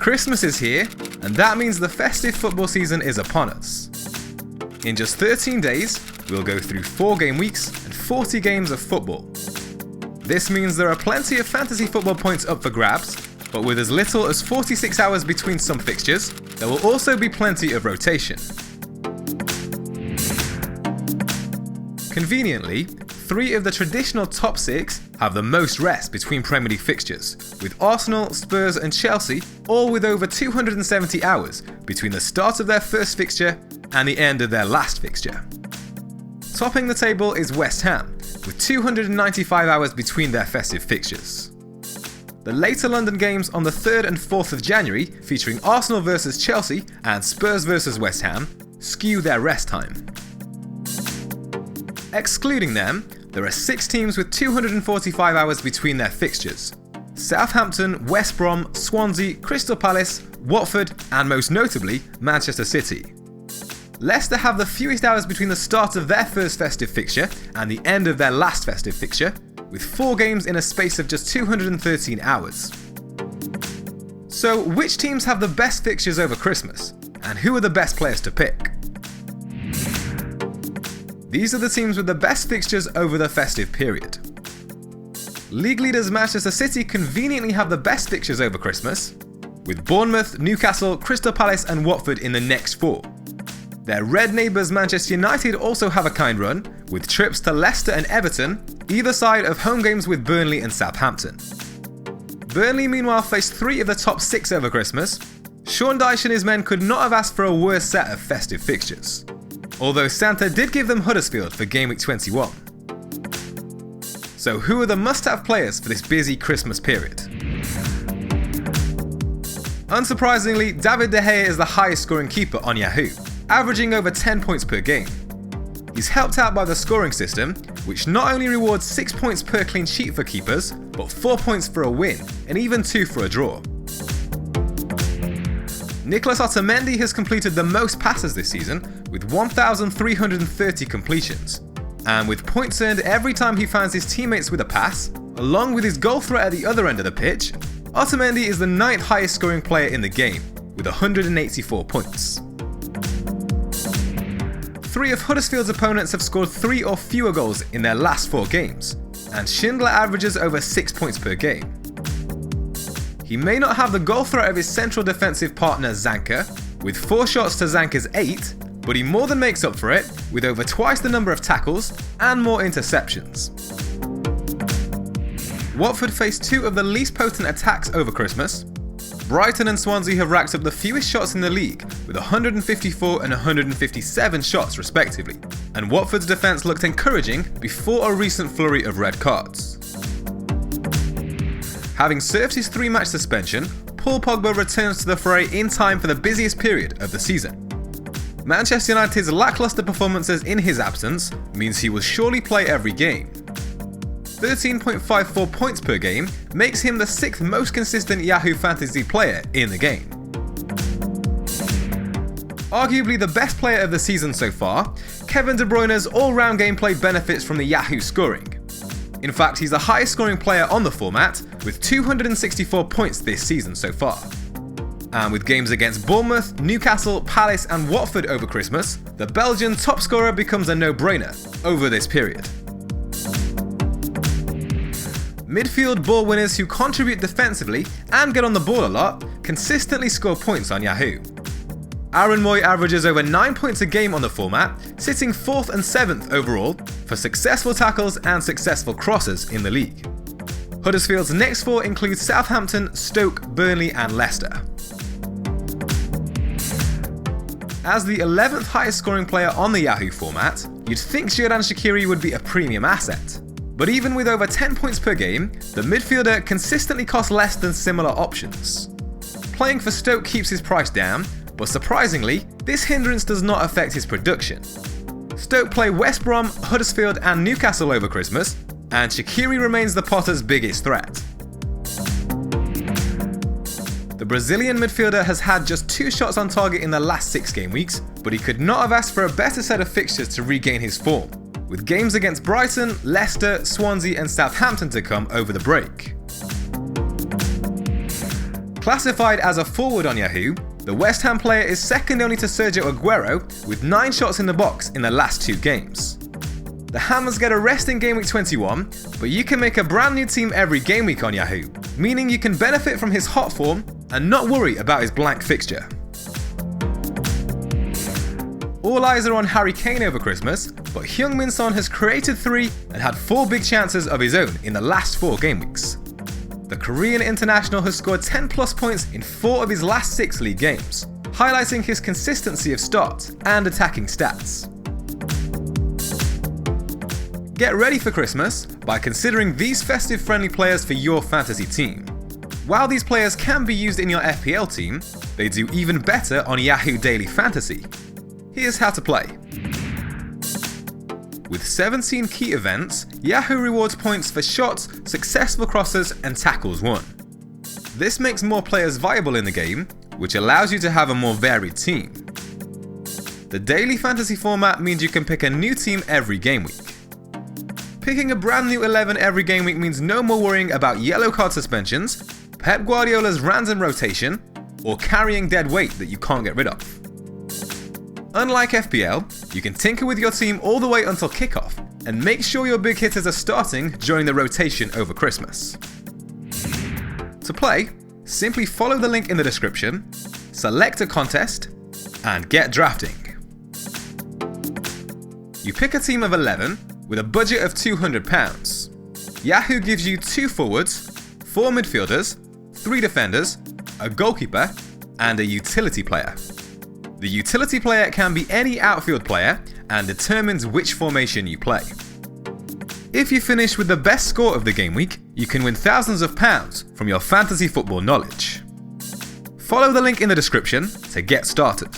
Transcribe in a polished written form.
Christmas is here, and that means the festive football season is upon us. In just 13 days, we'll go through 4 game weeks and 40 games of football. This means there are plenty of fantasy football points up for grabs, but with as little as 46 hours between some fixtures, there will also be plenty of rotation. Conveniently, 3 of the traditional top 6 have the most rest between Premier League fixtures, with Arsenal, Spurs and Chelsea all with over 270 hours between the start of their first fixture and the end of their last fixture. Topping the table is West Ham, with 295 hours between their festive fixtures. The later London games on the 3rd and 4th of January, featuring Arsenal vs Chelsea and Spurs vs West Ham, skew their rest time. Excluding them, there are 6 teams with 245 hours between their fixtures: Southampton, West Brom, Swansea, Crystal Palace, Watford and most notably Manchester City. Leicester have the fewest hours between the start of their first festive fixture and the end of their last festive fixture, with 4 games in a space of just 213 hours. So which teams have the best fixtures over Christmas, and who are the best players to pick? These are the teams with the best fixtures over the festive period. League leaders Manchester City conveniently have the best fixtures over Christmas, with Bournemouth, Newcastle, Crystal Palace and Watford in the next 4. Their red neighbours Manchester United also have a kind run, with trips to Leicester and Everton, either side of home games with Burnley and Southampton. Burnley meanwhile faced 3 of the top 6 over Christmas. Sean Dyche and his men could not have asked for a worse set of festive fixtures, although Santa did give them Huddersfield for Gameweek 21. So who are the must-have players for this busy Christmas period? Unsurprisingly, David De Gea is the highest scoring keeper on Yahoo, averaging over 10 points per game. He's helped out by the scoring system, which not only rewards 6 points per clean sheet for keepers, but 4 points for a win, and even 2 for a draw. Nicolas Otamendi has completed the most passes this season, with 1,330 completions. And with points earned every time he finds his teammates with a pass, along with his goal threat at the other end of the pitch, Otamendi is the 9th highest scoring player in the game, with 184 points. 3 of Huddersfield's opponents have scored 3 or fewer goals in their last 4 games, and Schindler averages over 6 points per game. He may not have the goal threat of his central defensive partner Zanka, with 4 shots to Zanka's 8, but he more than makes up for it with over twice the number of tackles and more interceptions. Watford faced 2 of the least potent attacks over Christmas. Brighton and Swansea have racked up the fewest shots in the league, with 154 and 157 shots respectively, and Watford's defence looked encouraging before a recent flurry of red cards. Having served his 3-match suspension, Paul Pogba returns to the fray in time for the busiest period of the season. Manchester United's lacklustre performances in his absence means he will surely play every game. 13.54 points per game makes him the 6th most consistent Yahoo fantasy player in the game. Arguably the best player of the season so far, Kevin De Bruyne's all-round gameplay benefits from the Yahoo scoring. In fact, he's the highest scoring player on the format, with 264 points this season so far. And with games against Bournemouth, Newcastle, Palace and Watford over Christmas, the Belgian top scorer becomes a no-brainer over this period. Midfield ball winners who contribute defensively and get on the ball a lot consistently score points on Yahoo. Aaron Moy averages over 9 points a game on the format, sitting 4th and 7th overall for successful tackles and successful crosses in the league. Huddersfield's next 4 include Southampton, Stoke, Burnley and Leicester. As the 11th highest scoring player on the Yahoo format, you'd think Xherdan Shaqiri would be a premium asset. But even with over 10 points per game, the midfielder consistently costs less than similar options. Playing for Stoke keeps his price down, but surprisingly, this hindrance does not affect his production. Stoke play West Brom, Huddersfield and Newcastle over Christmas, and Shaqiri remains the Potters' biggest threat. The Brazilian midfielder has had just 2 shots on target in the last 6 game weeks, but he could not have asked for a better set of fixtures to regain his form, with games against Brighton, Leicester, Swansea and Southampton to come over the break. Classified as a forward on Yahoo, the West Ham player is second only to Sergio Aguero with 9 shots in the box in the last 2 games. The Hammers get a rest in Game Week 21, but you can make a brand new team every game week on Yahoo, meaning you can benefit from his hot form and not worry about his blank fixture. All eyes are on Harry Kane over Christmas, but Heung-min Son has created 3 and had 4 big chances of his own in the last 4 game weeks. The Korean international has scored 10 plus points in 4 of his last 6 league games, highlighting his consistency of starts and attacking stats. Get ready for Christmas by considering these festive friendly players for your fantasy team. While these players can be used in your FPL team, they do even better on Yahoo Daily Fantasy. Here's how to play. With 17 key events, Yahoo rewards points for shots, successful crosses, and tackles won. This makes more players viable in the game, which allows you to have a more varied team. The daily fantasy format means you can pick a new team every game week. Picking a brand new 11 every game week means no more worrying about yellow card suspensions, Pep Guardiola's random rotation, or carrying dead weight that you can't get rid of. Unlike FPL, you can tinker with your team all the way until kickoff, and make sure your big hitters are starting during the rotation over Christmas. To play, simply follow the link in the description, select a contest, and get drafting. You pick a team of 11 with a budget of £200. Yahoo gives you 2 forwards, 4 midfielders, 3 defenders, a goalkeeper, and a utility player. The utility player can be any outfield player and determines which formation you play. If you finish with the best score of the game week, you can win thousands of pounds from your fantasy football knowledge. Follow the link in the description to get started.